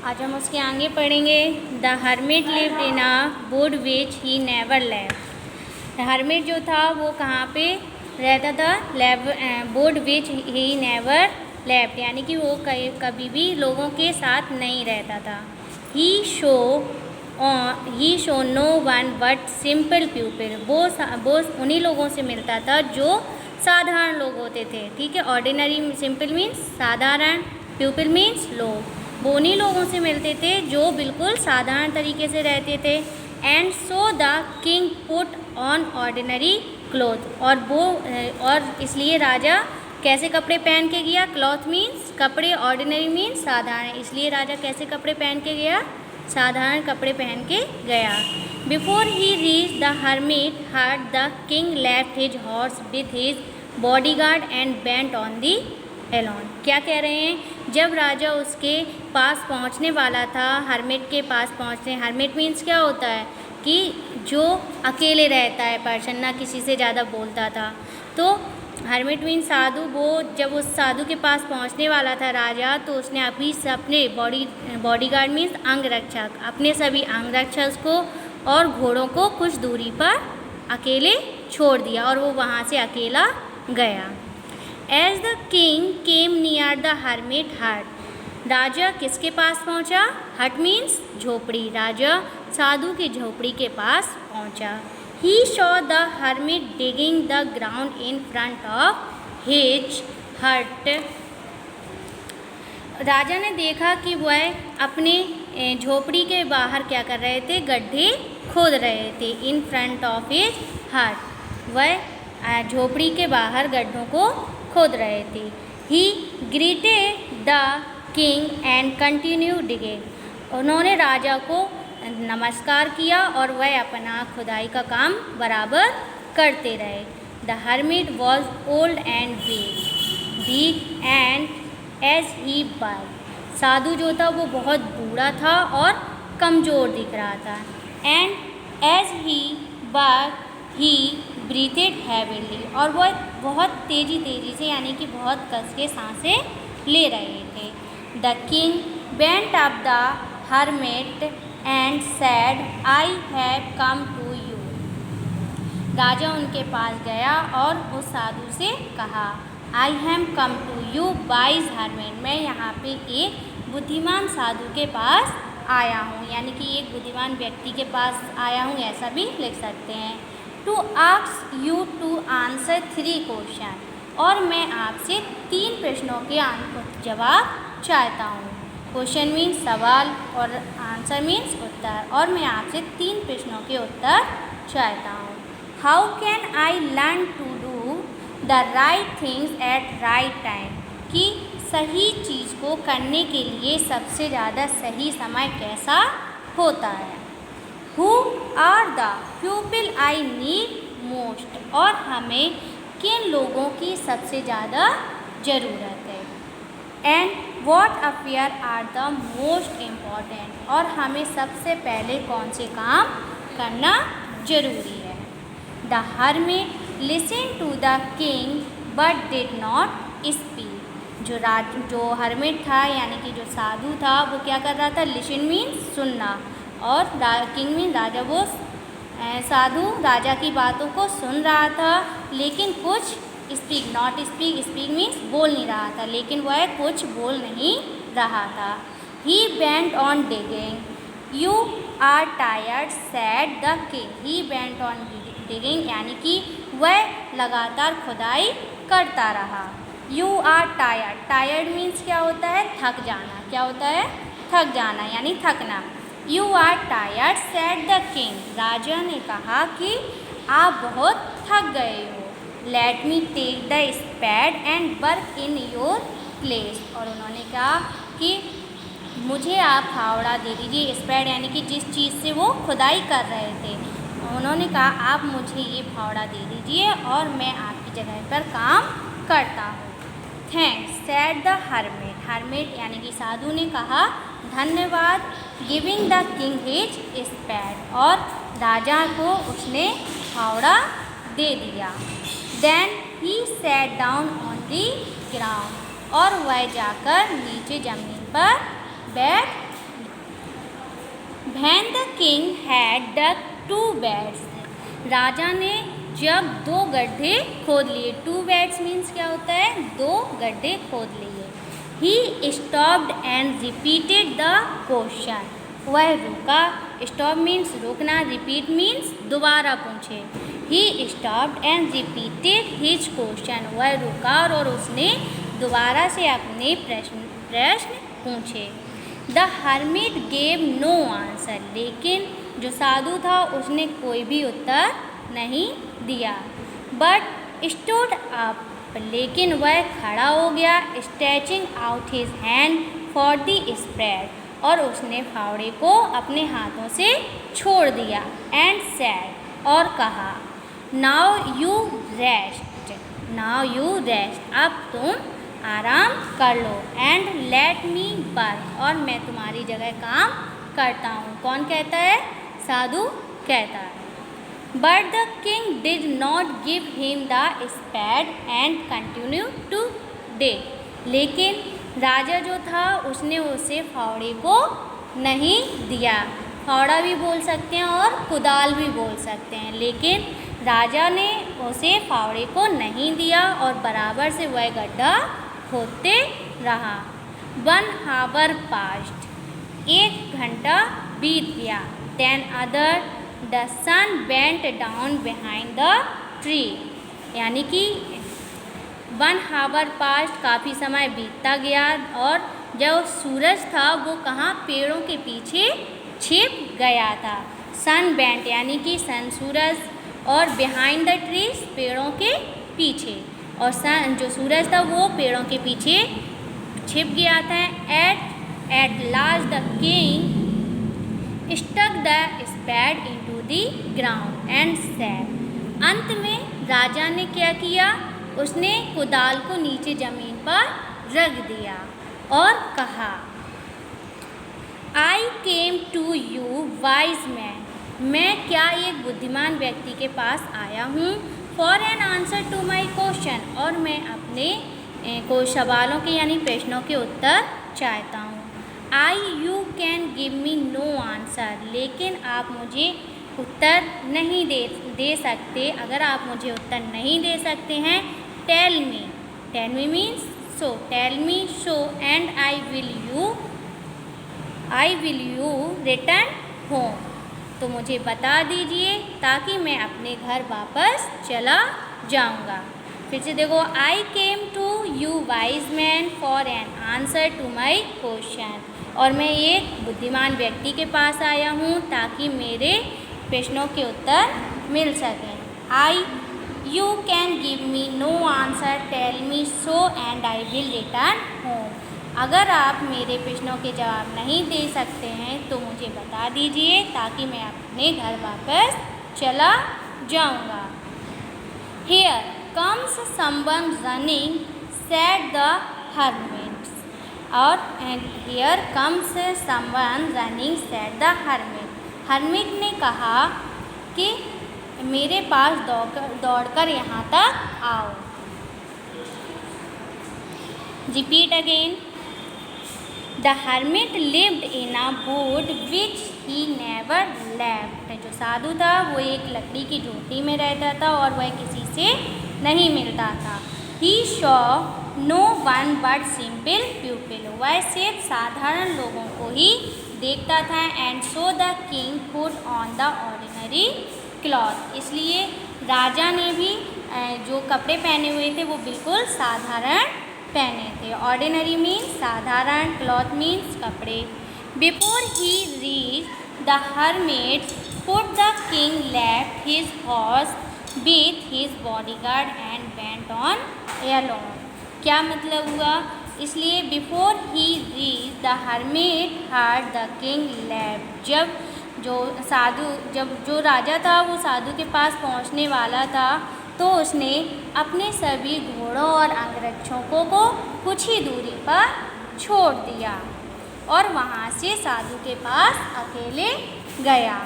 आज हम उसके आगे पढ़ेंगे। The hermit lived in a would which he never left. Hermit जो था वो कहाँ पे रहता था? Would which he never left, यानी कि वो कभी भी लोगों के साथ नहीं रहता था। He show no one but simple people. वो उन्हीं लोगों से मिलता था जो साधारण लोग होते थे। ठीक है, ऑर्डिनरी सिंपल मीन्स साधारण, पीपल मीन्स लोग। वो उन्हीं लोगों से मिलते थे जो बिल्कुल साधारण तरीके से रहते थे। And so the king put on ordinary cloth, और इसलिए राजा कैसे कपड़े पहन के गया? क्लॉथ मीन्स कपड़े, ऑर्डिनरी मीन्स साधारण, इसलिए राजा कैसे कपड़े पहन के गया? साधारण कपड़े पहन के गया। Before he reach the hermit hut the king left his horse with his bodyguard and went on the alone. क्या कह रहे हैं? जब राजा उसके पास पहुंचने वाला था, हर्मिट के पास पहुंचने, हर्मिट मीन्स क्या होता है कि जो अकेले रहता है पर्सन, ना किसी से ज़्यादा बोलता था। तो हर्मिट मीन्स साधु। वो जब उस साधु के पास पहुंचने वाला था राजा, तो उसने अपने बॉडीगार्ड मीन्स अंगरक्षक, अपने सभी अंगरक्षक को और घोड़ों को कुछ दूरी पर अकेले छोड़ दिया और वो वहाँ से अकेला गया। As the king came near the hermit hut, राजा किसके पास पहुंचा? हट मीन्स झोपड़ी। राजा साधु की झोपड़ी के पास पहुंचा। He saw the hermit digging the ground in front of his हट। राजा ने देखा कि वह अपने झोपड़ी के बाहर क्या कर रहे थे? गड्ढे खोद रहे थे। इन फ्रंट ऑफ हिज हट, वह झोपड़ी के बाहर गड्ढों को खोद रहे थे। ही greeted the king and continue digging, उन्होंने राजा को नमस्कार किया और वह अपना खुदाई का काम बराबर करते रहे। The hermit was old and weak and as he bird, साधु जो था वो बहुत बूढ़ा था और कमज़ोर दिख रहा था। And as he bird he breathed heavily, और वह बहुत तेज़ी से यानी कि बहुत कस के सांसें ले रहे थे। The king went up the hermit and said I have come to you, राजा उनके पास गया और उस साधु से कहा, I have come to you wise hermit, मैं यहाँ पे एक बुद्धिमान साधु के पास आया हूँ, यानी कि एक बुद्धिमान व्यक्ति के पास आया हूँ, ऐसा भी लिख सकते हैं। To ask you to answer 3 question, और मैं आपसे 3 प्रश्नों के जवाब चाहता हूँ। क्वेश्चन मीन्स सवाल और आंसर मीन्स उत्तर, और मैं आपसे 3 प्रश्नों के उत्तर चाहता हूँ। How can I learn to do the right things at right time, कि सही चीज़ को करने के लिए सबसे ज़्यादा सही समय कैसा होता है। Who are the people I need most, और हमें किन लोगों की सबसे ज़्यादा ज़रूरत है। And what affair are the most important, और हमें सबसे पहले कौन से काम करना ज़रूरी है। The hermit listen to the king but did not speak, जो हर्मिट था यानी कि जो साधु था वो क्या कर रहा था? लिसन मीन्स सुनना, और किंग मीन राजा, वो साधु राजा की बातों को सुन रहा था, लेकिन कुछ speak not speak, speak means बोल नहीं रहा था, लेकिन वह कुछ बोल नहीं रहा था। He went on digging you are tired said the king, he went on digging यानी कि वह लगातार खुदाई करता रहा। You are tired, tired means क्या होता है? थक जाना। क्या होता है? थक जाना यानी थकना। You are tired said the king, राजा ने कहा कि आप बहुत थक गए हो। Let me take the spade and work in your place, और उन्होंने कहा कि मुझे आप फावड़ा दे दीजिए। स्पैड यानी कि जिस चीज़ से वो खुदाई कर रहे थे, उन्होंने कहा आप मुझे ये फावड़ा दे दीजिए और मैं आपकी जगह पर काम करता हूँ। Thanks said the hermit, hermit यानी कि साधु ने कहा धन्यवाद। Giving the king his spade, और राजा को उसने फावड़ा दे दिया। Then he sat down on the ground, और वह जाकर नीचे ज़मीन पर बैठ When the king had dug 2 beds, राजा ने जब 2 गड्ढे खोद लिए, 2 beds मीन्स क्या होता है, 2 गड्ढे खोद लिए। He stopped and repeated the question, वह रुका, stop मीन्स रुकना, repeat मीन्स दोबारा पूछे। He stopped and repeated his question, वह रुका और उसने दोबारा से अपने प्रश्न पूछे। The hermit gave no answer, लेकिन जो साधु था उसने कोई भी उत्तर नहीं दिया। But stood up, लेकिन वह खड़ा हो गया, stretching out his hand for the spread, और उसने फावड़े को अपने हाथों से छोड़ दिया। And said, और कहा, Now you rest, now you rest, अब तुम आराम कर लो। And let me work, और मैं तुम्हारी जगह काम करता हूँ। कौन कहता है, साधु कहता है। But the king did not give him the spade and continued to dig, लेकिन राजा जो था उसने उसे फावड़े को नहीं दिया। फावड़ा भी बोल सकते हैं और कुदाल भी बोल सकते हैं, लेकिन राजा ने उसे फावड़े को नहीं दिया और बराबर से वह गड्ढा खोदते रहा। 1 hour passed, 1 घंटा बीत गया। Then the sun bent down behind the tree, यानी कि 1 hour passed, काफ़ी समय बीतता गया और जो सूरज था वो कहाँ, पेड़ों के पीछे छिप गया था। सन बेंट यानी कि सन सूरज, और बिहाइंड द ट्रीज पेड़ों के पीछे, और सन जो सूरज था वो पेड़ों के पीछे छिप गया था। At last the king stuck the spade into the ground and said, अंत में राजा ने क्या किया, उसने कुदाल को नीचे ज़मीन पर रख दिया और कहा, I came to you wise man, मैं क्या एक बुद्धिमान व्यक्ति के पास आया हूँ, for an answer to my question, और मैं अपने कोई सवालों के यानी प्रश्नों के उत्तर चाहता हूँ। You can give me no answer, लेकिन आप मुझे उत्तर नहीं दे सकते। अगर आप मुझे उत्तर नहीं दे सकते हैं, tell me means so, tell me so and I will you return home, तो मुझे बता दीजिए ताकि मैं अपने घर वापस चला जाऊंगा। फिर से देखो, I came to you wise man for an answer to my question, और मैं एक बुद्धिमान व्यक्ति के पास आया हूँ ताकि मेरे प्रश्नों के उत्तर मिल सकें। You can give me no answer, tell me so and I will return home, अगर आप मेरे प्रश्नों के जवाब नहीं दे सकते हैं तो मुझे बता दीजिए ताकि मैं अपने घर वापस चला जाऊंगा। Here comes someone running, said the hermit, और here comes someone running, said the hermit, hermit ने कहा कि मेरे पास दौड़कर यहाँ तक आओ। Repeat again. The hermit lived in a wood which he never left. जो साधु था वो एक लकड़ी की झोपड़ी में रहता था और वह किसी से नहीं मिलता था। He saw no one but simple people. वह सिर्फ साधारण लोगों को ही देखता था। And so the king put on the ordinary cloth. इसलिए राजा ने भी जो कपड़े पहने हुए थे वो बिल्कुल साधारण पहने थे। ऑर्डिनरी मीन्स साधारण, क्लॉथ मीन्स कपड़े। Before he reach the hermit put the king left his horse with his bodyguard and went on alone. क्या मतलब हुआ? इसलिए before he reach the hermit heard the king left, जब जो राजा था वो साधु के पास पहुंचने वाला था तो उसने अपने सभी घोड़ों और अंगरक्षकों को कुछ ही दूरी पर छोड़ दिया और वहाँ से साधु के पास अकेले गया।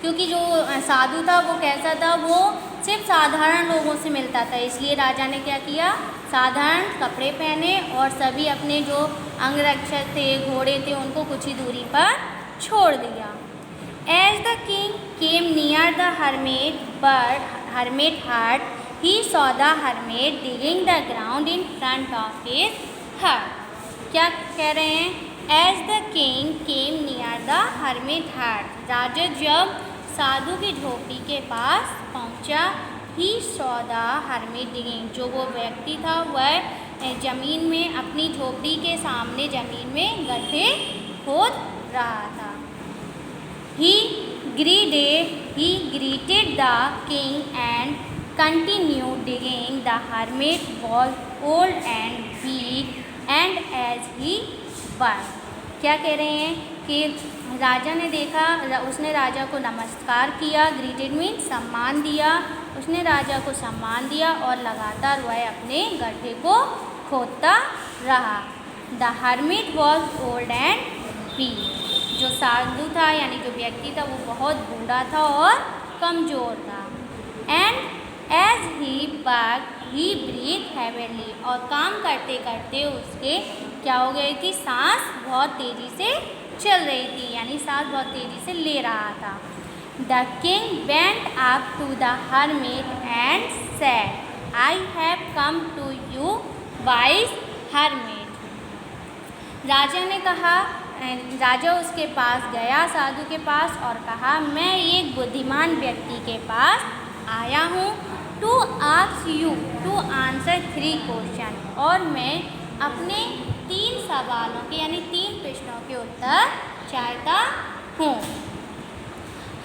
क्योंकि जो साधु था वो कैसा था, वो सिर्फ साधारण लोगों से मिलता था, इसलिए राजा ने क्या किया, साधारण कपड़े पहने और सभी अपने जो अंगरक्षक थे, घोड़े थे, उनको कुछ ही दूरी पर छोड़ दिया। As the king came near the hermit hut, he saw the hermit digging the ground in front of his hut. क्या कह रहे हैं? As the king came near the hermit hut, राजा जब साधु की झोपड़ी के पास पहुंचा, he saw the hermit digging, जो वो व्यक्ति था वह जमीन में अपनी झोपड़ी के सामने जमीन में गड्ढे खोद रहा था। He greeted the king and continued digging. The hermit was old and weak, and as he worked, क्या कह रहे हैं कि राजा ने देखा, उसने राजा को नमस्कार किया। ग्रीटेड मीन सम्मान दिया। उसने राजा को सम्मान दिया और लगातार वह अपने गड्ढे को खोदता रहा। The hermit was old and weak, जो साधु था यानी जो व्यक्ति था वो बहुत बूढ़ा था और कमज़ोर था। And as he work he breath heavily, और काम करते करते उसके क्या हो गई थी, सांस बहुत तेज़ी से चल रही थी, यानी सांस बहुत तेज़ी से ले रहा था। The king went up to the hermit and said, I have come to you wise hermit. राजा उसके पास गया, साधु के पास, और कहा, मैं एक बुद्धिमान व्यक्ति के पास आया हूँ to ask you to answer 3 question, और मैं अपने 3 सवालों के यानी 3 प्रश्नों के उत्तर चाहता हूँ।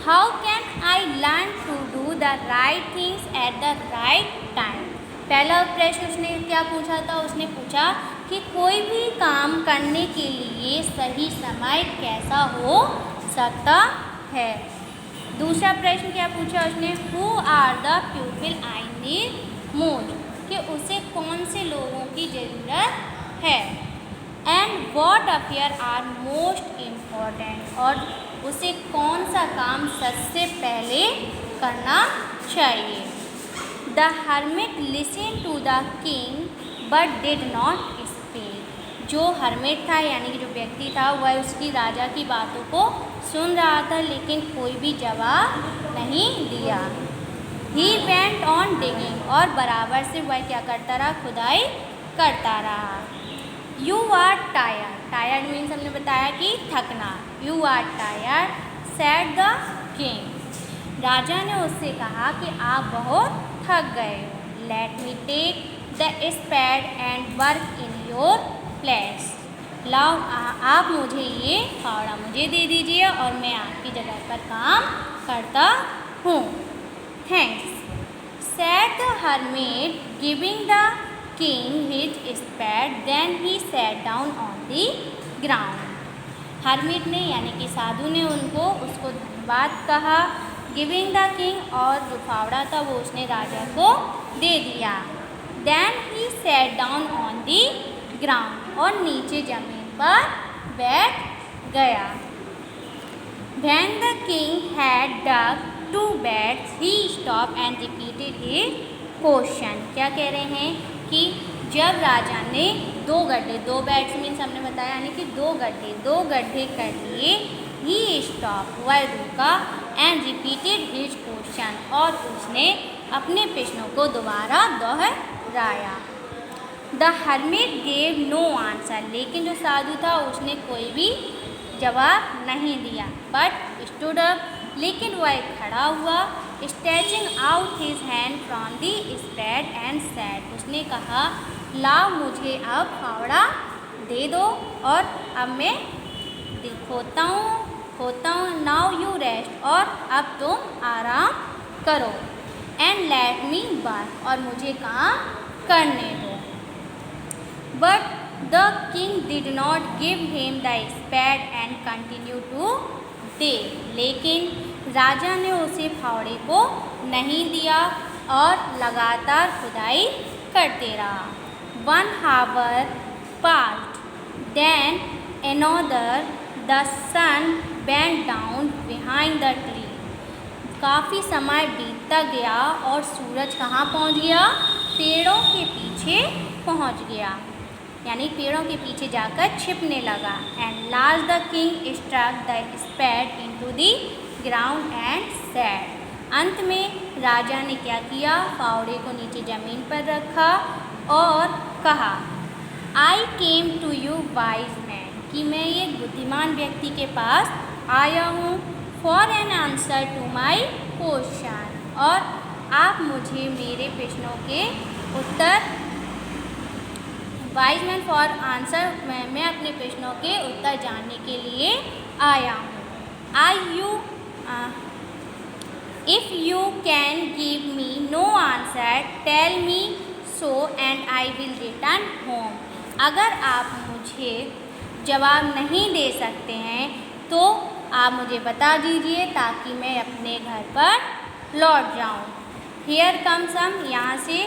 How can I learn to do the right things at the right time. पहला प्रश्न उसने क्या पूछा था, उसने पूछा कि कोई भी काम करने के लिए सही समय कैसा हो सकता है। दूसरा प्रश्न क्या पूछा उसने, who are the people I need most, कि उसे कौन से लोगों की ज़रूरत है। And what affair are most important, और उसे कौन सा काम सबसे पहले करना चाहिए। The hermit listen to the king but did not speak, जो हर्मिट था यानी कि जो व्यक्ति था वह उसकी राजा की बातों को सुन रहा था लेकिन कोई भी जवाब नहीं दिया। ही वेंट ऑन डिगिंग, और बराबर से वह क्या करता रहा, खुदाई करता रहा। You are tired, tired means हमने बताया कि थकना। You are tired said the king, राजा ने उससे कहा कि आप बहुत थक गए हो। Let me take the spade and work in your place, लाओ आप मुझे ये फावड़ा मुझे दे दीजिए और मैं आपकी जगह पर काम करता हूँ। Thanks said the hermit giving the king his spade, then he sat down on the ground. Hermit ने यानी कि साधु ने उसको धन्यवाद कहा। गिविंग द किंग, और जो फावड़ा था वो उसने राजा को दे दिया। Then he sat down on the ground, और नीचे जमीन पर बैठ गया। When the king had dug 2 beds, he stopped and repeated his question. क्या कह रहे हैं कि जब राजा ने 2 गड्ढे, 2 बेड्स मीन्स हमने बताया यानी कि 2 गड्ढे कर लिए। ही स्टॉप, वह रुका, एंड रिपीटेड हिज क्वेश्चन, और उसने अपने प्रश्नों को दोबारा दोहराया। The hermit gave no answer, लेकिन जो साधु था उसने कोई भी जवाब नहीं दिया। बट स्टूड अप, लेकिन वह खड़ा हुआ। Stretching out his hand from the spread and said, उसने कहा, लाओ मुझे अब फावड़ा दे दो और अब मैं खोता हूँ। नाउ यू रेस्ट, और अब तुम आराम करो। एंड लेट मी वर्क, और मुझे काम करने दो। But the king did not give him the spade and continue to dig, लेकिन राजा ने उसे फावड़े को नहीं दिया और लगातार खुदाई करते रहा। 1 hour passed, then another. The sun went down behind the tree. काफ़ी समय बीतता गया और सूरज कहाँ पहुँच गया, पेड़ों के पीछे पहुँच गया। यानी पेड़ों के पीछे जाकर छिपने लगा। And last the king struck the spade into the ground and said, अंत में राजा ने क्या किया, फावड़े को नीचे ज़मीन पर रखा और कहा, I came to you wise man, कि मैं एक बुद्धिमान व्यक्ति के पास आया हूँ, for an answer to my question, और आप मुझे मेरे प्रश्नों के उत्तर, वाइज मैन फॉर आंसर, मैं अपने प्रश्नों के उत्तर जानने के लिए आया हूँ। If you can give me no answer tell me so and I will return home, अगर आप मुझे जवाब नहीं दे सकते हैं तो आप मुझे बता दीजिए ताकि मैं अपने घर पर लौट जाऊं। हियर कम सम, यहाँ से